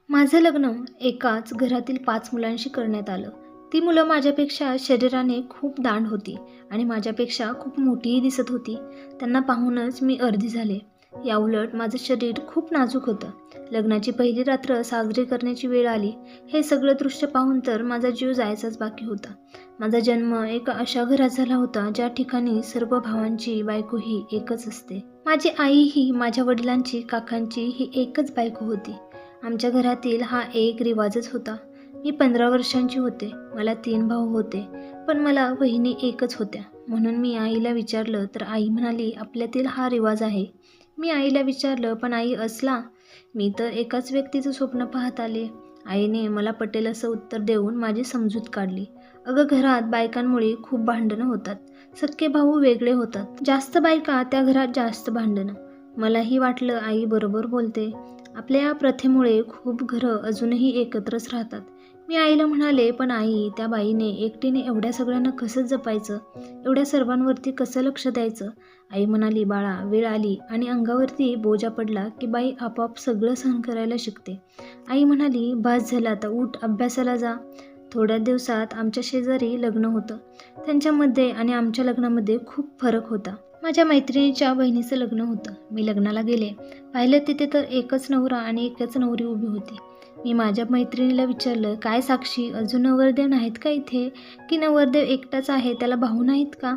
माझं लग्न एकाच घरातील 5 मुलांशी करण्यात आलं. ती मुलं माझ्यापेक्षा शरीराने खूप दांड होती आणि माझ्यापेक्षा खूप मोठीही दिसत होती. त्यांना पाहूनच मी अर्धी झाले. याउलट माझं शरीर खूप नाजूक होतं. लग्नाची पहिली रात्र साजरी करण्याची वेळ आली. हे सगळं दृश्य पाहून तर माझा जीव जायचाच बाकी होता. माझा जन्म एका अशा घरात झाला होता ज्या ठिकाणी सर्व भावांची बायको ही एकच असते. माझी आई ही माझ्या वडिलांची, काकांची ही एकच बायको होती. आमच्या घरातील हा एक रिवाजच होता. मी 15 वर्षांची होते. मला 3 भाऊ होते, पण मला वहिनी एकच होत्या. म्हणून मी आईला विचारलं तर आई म्हणाली, आपल्यातील हा रिवाज आहे. मी आईला विचारलं, पण आई असला? मी तर एकाच व्यक्तीचं स्वप्न पाहत आले. आईने मला पटेल असं उत्तर देऊन माझी समजूत काढली. अगं, घरात बायकांमुळे खूप भांडणं होतात. सख्खे भाऊ वेगळे होतात. जास्त बायका त्या घरात जास्त भांडणं. मलाही वाटलं आई बरोबर बोलते. आपल्या या प्रथेमुळे खूप घरं अजूनही एकत्रच राहतात. मी आईला म्हणाले, पण आई, त्या बाईने एकटीने एवढ्या सगळ्यांना कसं जपायचं? एवढ्या सर्वांवरती कसं लक्ष द्यायचं? आई म्हणाली, बाळा, वेळ आली आणि अंगावरती बोजा पडला की बाई आपोआप सगळं सहन करायला शिकते. आई म्हणाली, बास झालं आता, उठ, अभ्यासाला जा. थोड्या दिवसात आमच्या शेजारी लग्न होतं. त्यांच्यामध्ये आणि आमच्या लग्नामध्ये खूप फरक होता. माझ्या मैत्रिणीच्या बहिणीचं लग्न होतं. मी लग्नाला गेले. पाहिलं तिथे तर एकच नवरा आणि एकच नवरी उभी होती. मी माझ्या मैत्रिणीला विचारलं, काय साक्षी, अजून नवरदेव नाहीत का इथे? की नवरदेव एकटाच आहे, त्याला भाऊ नाहीत का?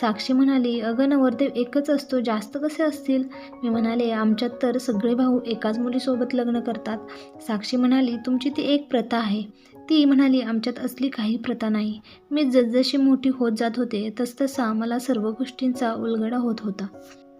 साक्षी म्हणाली, अगं, नवरदेव एकच असतो, जास्त कसे असतील? मी म्हणाले, आमच्यात तर सगळे भाऊ एकाच मुलीसोबत लग्न करतात. साक्षी म्हणाली, तुमची ती एक प्रथा आहे. ती म्हणाली, आमच्यात असली काही प्रथा नाही. मी जसजशी मोठी होत जात होते तसतसा मला सर्व गोष्टींचा उलगडा होत होता.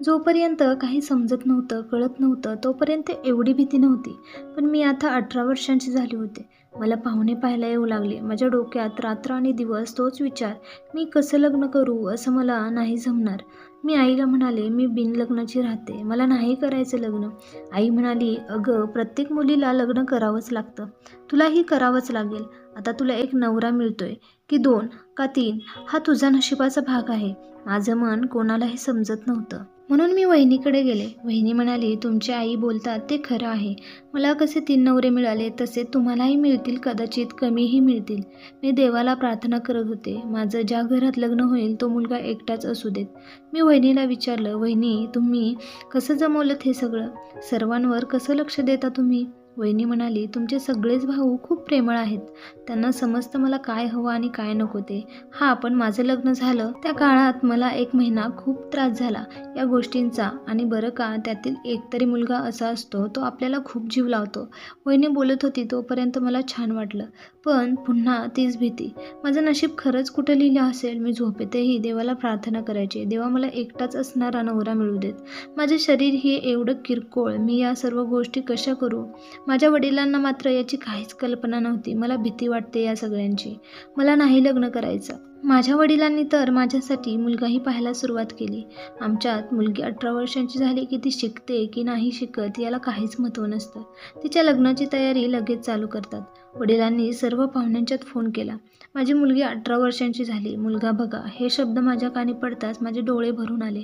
जोपर्यंत काही समजत नव्हतं, कळत नव्हतं, तोपर्यंत एवढी भीती नव्हती. पण मी आता 18 वर्षांची झाली होते. मला पाहुणे पाहायला येऊ लागले. माझ्या डोक्यात रात्र आणि दिवस तोच विचार, मी कसं लग्न करू? असं मला नाही जमणार. मी आईला म्हणाले, मी बिनलग्नाची राहते, मला नाही करायचं लग्न. आई म्हणाली, अगं, प्रत्येक मुलीला लग्न करावंच लागतं. तुलाही करावंच लागेल. आता तुला एक नवरा मिळतोय की 2 का 3, हा तुझा नशिबाचा भाग आहे. माझं मन कोणालाही समजत नव्हतं. म्हणून मी वहिनीकडे गेले. वहिनी म्हणाली, तुमची आई बोलतात ते खरं आहे. मला कसे 3 नवरे मिळाले तसे तुम्हालाही मिळतील, कदाचित कमीही मिळतील. मी देवाला प्रार्थना करत होते, माझं ज्या घरात लग्न होईल तो मुलगा एकटाच असू देत. मी वहिनीला विचारलं, वहिनी, तुम्ही कसं जमवलं हे सगळं? सर्वांवर कसं लक्ष देता तुम्ही? वहिनी म्हणाली, तुमचे सगळेच भाऊ खूप प्रेमळ आहेत. त्यांना समजतं मला काय हवं आणि काय नको ते. हा, पण माझं लग्न झालं त्या काळात मला 1 महिना खूप त्रास झाला या गोष्टींचा. आणि बरं का, त्यातील एकतरी मुलगा असा असतो, तो आपल्याला खूप जीव लावतो. वहिनी बोलत होती तोपर्यंत मला छान वाटलं. पण पुन्हा तीच भीती. माझं नशीब खरंच कुठं लिहिलं असेल? मी झोपेतही देवाला प्रार्थना करायचे, देवा मला एकटाच असणारा नवरा मिळू देत. माझे शरीर हे एवढं किरकोळ, मी या सर्व गोष्टी कशा करू? माझ्या वडिलांना मात्र याची काहीच कल्पना नव्हती. मला भीती वाटते या सगळ्यांची. मला नाही लग्न करायचं. माझ्या वडिलांनी तर माझ्यासाठी मुलगाही पाहायला सुरुवात केली. आमच्यात मुलगी 18 वर्षांची झाली की ती शिकते की नाही शिकत याला काहीच महत्त्व नसतं. तिच्या लग्नाची तयारी लगेच चालू करतात. वडिलांनी सर्व पाहुण्यांच्यात फोन केला. माझी मुलगी 18 वर्षांची झाली, मुलगा बघा. हे शब्द माझ्या कानी पडताच माझे डोळे भरून आले.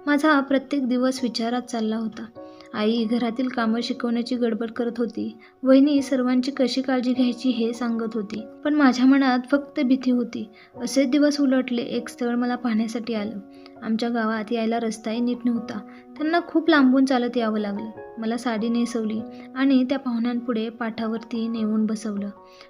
माझा प्रत्येक दिवस विचारात चालला होता. आई घरातील कामं शिकवण्याची गडबड करत होती. वहिनी सर्वांची कशी काळजी घ्यायची हे सांगत होती. पण माझ्या मनात फक्त भीती होती. असेच दिवस उलटले. एक स्थळ मला पाहण्यासाठी आलं. आमच्या गावात यायला रस्ताही नीट नव्हता. त्यांना खूप लांबून चालत यावं लागलं. मला साडी नेसवली आणि त्या पाहुण्यांपुढे पाठावरती नेऊन बसवलं.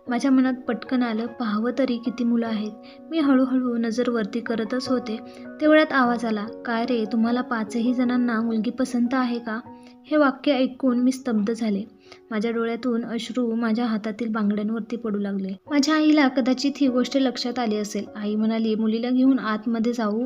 माझ्या मनात पटकन आलं, पाहावं तरी किती मुलं आहेत. मी हळूहळू नजर वरती करतच होते. तेवढ्यात आवाज आला, काय रे, तुम्हाला 5ही जणांना मुलगी पसंत आहे का? हे वाक्य ऐकून मी स्तब्ध झाले. माझ्या डोळ्यातून अश्रू माझ्या हातातील बांगड्यांवरती पडू लागले. माझ्या आईला कदाचित ही गोष्ट लक्षात आली असेल. आई म्हणाली, मुलीला घेऊन आतमध्ये जाऊ?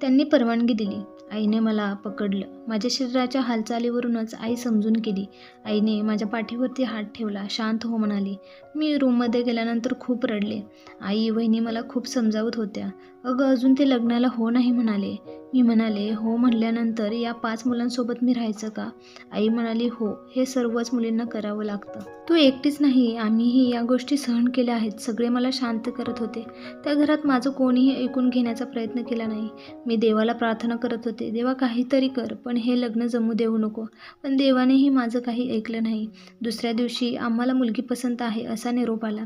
त्यांनी परवानगी दिली. आईने मला पकडलं. माझ्या शरीराच्या हालचालीवरूनच आई समजून गेली. आईने माझ्या पाठीवरती हात ठेवला. शांत हो म्हणाली. मी रूममध्ये गेल्यानंतर खूप रडले. आई, वहिनी मला खूप समजावत होत्या. अगं, अजून ते लग्नाला हो नाही म्हणाले. मी म्हणाले, हो म्हणल्यानंतर या 5 मुलांसोबत मी राहायचं का? आई म्हणाली, हो, हे सर्वच मुलींना करावं लागतं. तू एकटीच नाही, आम्हीही या गोष्टी सहन केल्या आहेत. सगळे मला शांत करत होते. त्या घरात माझं कोणीही ऐकून घेण्याचा प्रयत्न केला नाही. मी देवाला प्रार्थना करत होते, देवा काहीतरी कर, पण आपण हे लग्न जमू देऊ नको. पण देवानेही माझं काही ऐकलं नाही. दुसऱ्या दिवशी आम्हाला मुलगी पसंत आहे असा निरोप आला.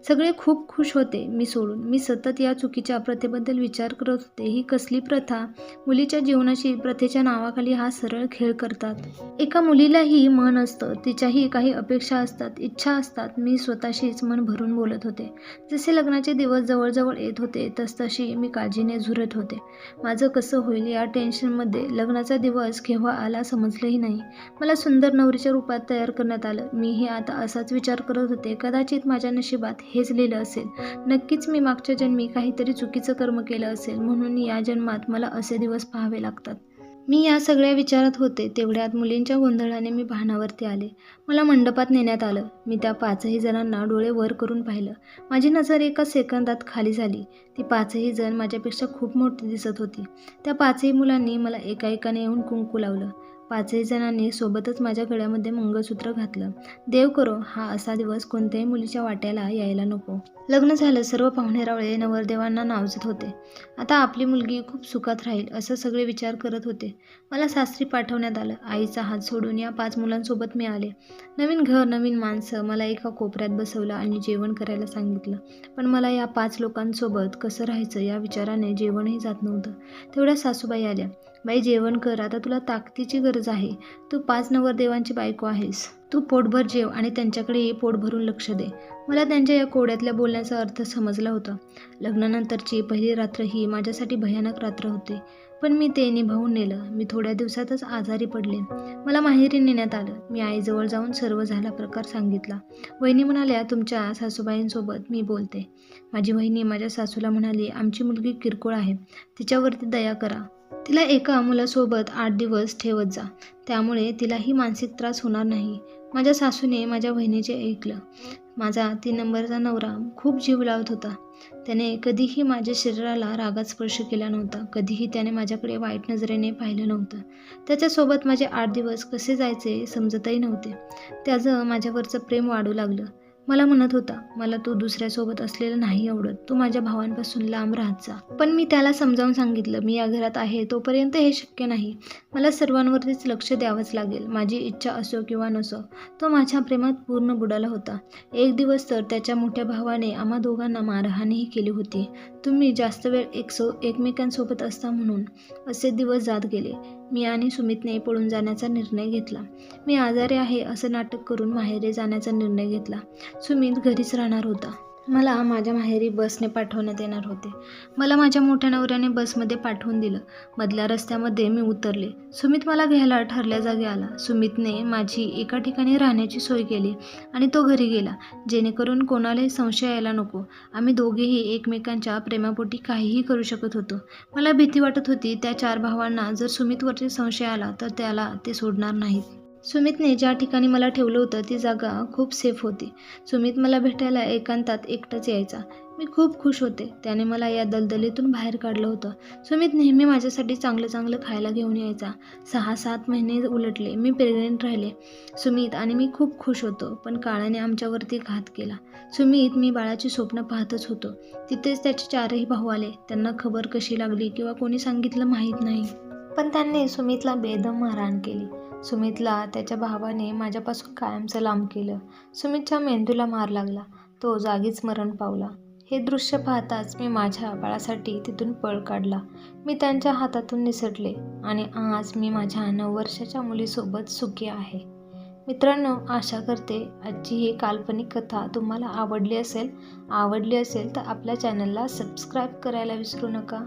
सगळे खूप खुश होते, मी सोडून. मी सतत या चुकीच्या प्रथेबद्दल विचार करत होते. ही कसली प्रथा? मुलीच्या जीवनाशी प्रथेच्या नावाखाली हा सरळ खेळ करतात. एका मुलीलाही मन असतं, तिच्याही काही अपेक्षा असतात, इच्छा असतात. मी स्वतःशीच मन भरून बोलत होते. जसे लग्नाचे दिवस जवळजवळ येत होते तसतशी मी काळजीने झुरत होते. माझं कसं होईल या टेन्शनमध्ये लग्नाचा दिवस केव्हा आला समजलंही नाही. मला सुंदर नवरीच्या रूपात तयार करण्यात आलं. मीही आता असाच विचार करत होते. कदाचित माझ्या नशिबात हेच लिहिलं असेल. नक्कीच मी मागच्या जन्मी काहीतरी चुकीचं कर्म केलं असेल, म्हणून या जन्मात मला असे दिवस पाहावे लागतात. मी या सगळ्या विचारात होते तेवढ्यात मुलींच्या गोंधळाने मी भानावरती आले. मला मंडपात नेण्यात आलं. मी त्या 5ही जणांना डोळे वर करून पाहिलं. माझी नजर एका सेकंदात खाली झाली. ती 5ही जण माझ्यापेक्षा खूप मोठी दिसत होती. त्या 5ही मुलांनी मला एकाएकाने येऊन कुंकू लावलं. 5ही जणांनी सोबतच माझ्या गळ्यामध्ये मंगळसूत्र घातलं. देव करो हा असा दिवस कोणत्याही मुलीच्या वाट्याला यायला नको. लग्न झालं. सर्व पाहुणेरावळे नवरदेवांना नावजत होते. आता आपली मुलगी खूप सुखात राहील असं सगळे विचार करत होते. मला सासरी पाठवण्यात आलं. आईचा हात सोडून या 5 मुलांसोबत मी आले. नवीन घर, नवीन माणसं. मला एका कोपऱ्यात बसवलं आणि जेवण करायला सांगितलं. पण मला या 5 लोकांसोबत कसं राहायचं या विचाराने जेवणही जात नव्हतं. तेवढ्या सासूबाई आल्या. बाई जेवण कर, आता तुला ताकदीची गरज आहे. तू 5 नवरदेवांची बायको आहेस. तू पोटभर जेव आणि त्यांच्याकडेही पोट भरून लक्ष दे. मला त्यांच्या या कोड्यातल्या बोलण्याचा अर्थ समजला होता. लग्नानंतरची पहिली रात्र ही माझ्यासाठी भयानक रात्र होती. पण मी ते निभावून नेलं. मी थोड्या दिवसातच आजारी पडले. मला माहेरी नेण्यात आलं. मी आईजवळ जाऊन सर्व झाला प्रकार सांगितला. वहिनी म्हणाल्या, तुमच्या सासूबाईंसोबत मी बोलते. माझी वहिनी माझ्या सासूला म्हणाली, आमची मुलगी किरकोळ आहे, तिच्यावरती दया करा. तिला एका मुलासोबत 8 दिवस ठेवत जा, त्यामुळे तिलाही मानसिक त्रास होणार नाही. माझ्या सासूने माझ्या वहिनीचे ऐकलं. माझा 3 नंबरचा नवरा खूप जीव लावत होता. त्याने कधीही माझ्या शरीराला रागात स्पर्श केला नव्हता. कधीही त्याने माझ्याकडे वाईट नजरेने पाहिलं नव्हतं. त्याच्यासोबत माझे 8 दिवस कसे जायचे समजतही नव्हते. त्याचं माझ्यावरचं प्रेम वाढू लागलं. मला म्हणत होता, मला तू दुसऱ्यासोबत असलेलं नाही आवडत, तू माझ्या भावांपासून लांब राहत जा. पण मी त्याला समजावून सांगितलं, मी या घरात आहे तोपर्यंत हे शक्य नाही. मला सर्वांवरतीच लक्ष द्यावंच लागेल. माझी इच्छा असो किंवा नसो, तो माझ्या प्रेमात पूर्ण बुडाला होता. एक दिवस तर त्याच्या मोठ्या भावाने आम्हा दोघांना मारहाणही केली होती. तुम्ही जास्त वेळ एकमेकांसोबत असता म्हणून. असे दिवस जात गेले. मी आणि सुमितने पळून जाण्याचा निर्णय घेतला. मी आजारी आहे असं नाटक करून माहेरी जाण्याचा निर्णय घेतला. सुमित घरीच राहणार होता. मला माझ्या माहेरी बसने पाठवण्यात येणार होते. मला माझ्या मोठ्या नवऱ्याने बसमध्ये पाठवून दिलं. मधल्या रस्त्यामध्ये मी उतरले. सुमित मला घ्यायला ठरल्या जागी आला. सुमितने माझी एका ठिकाणी राहण्याची सोय केली आणि तो घरी गेला, जेणेकरून कोणालाही संशय यायला नको. आम्ही दोघेही एकमेकांच्या प्रेमापोटी काहीही करू शकत होतो. मला भीती वाटत होती त्या 4 भावांना जर सुमितवरती संशय आला तर त्याला ते सोडणार नाहीत. सुमितने ज्या ठिकाणी मला ठेवलं होतं ती जागा खूप सेफ होती. सुमित मला भेटायला एकांतात एकटाच यायचा. मी खूप खुश होते. त्याने मला या दलदलीतून बाहेर काढलं होतं. सुमित नेहमी माझ्यासाठी चांगलं चांगलं खायला घेऊन यायचा. 6-7 महिने उलटले. मी प्रेग्नेंट राहिले. सुमित आणि मी खूप खुश होतो. पण काळाने आमच्यावरती घात केला. सुमित मी बाळाची स्वप्न पाहतच होतो. तिथेच त्याचे 4ही भाऊ आले. त्यांना खबर कशी लागली किंवा कोणी सांगितलं माहीत नाही, पण त्यांनी सुमितला बेदम मारहाण केली. सुमितला त्याच्या भावाने माझ्यापासून कायमचं लांब केलं. सुमितच्या मेंदूला मार लागला. तो जागीच मरण पावला. हे दृश्य पाहताच मी माझ्या बाळासाठी तिथून पळ काढला. मी त्यांच्या हातातून निसटले आणि आज मी माझ्या 9 वर्षाच्या मुलीसोबत सुखी आहे. मित्रांनो, आशा करते आजची ही काल्पनिक कथा तुम्हाला आवडली असेल तर आपल्या चॅनलला सबस्क्राईब करायला विसरू नका.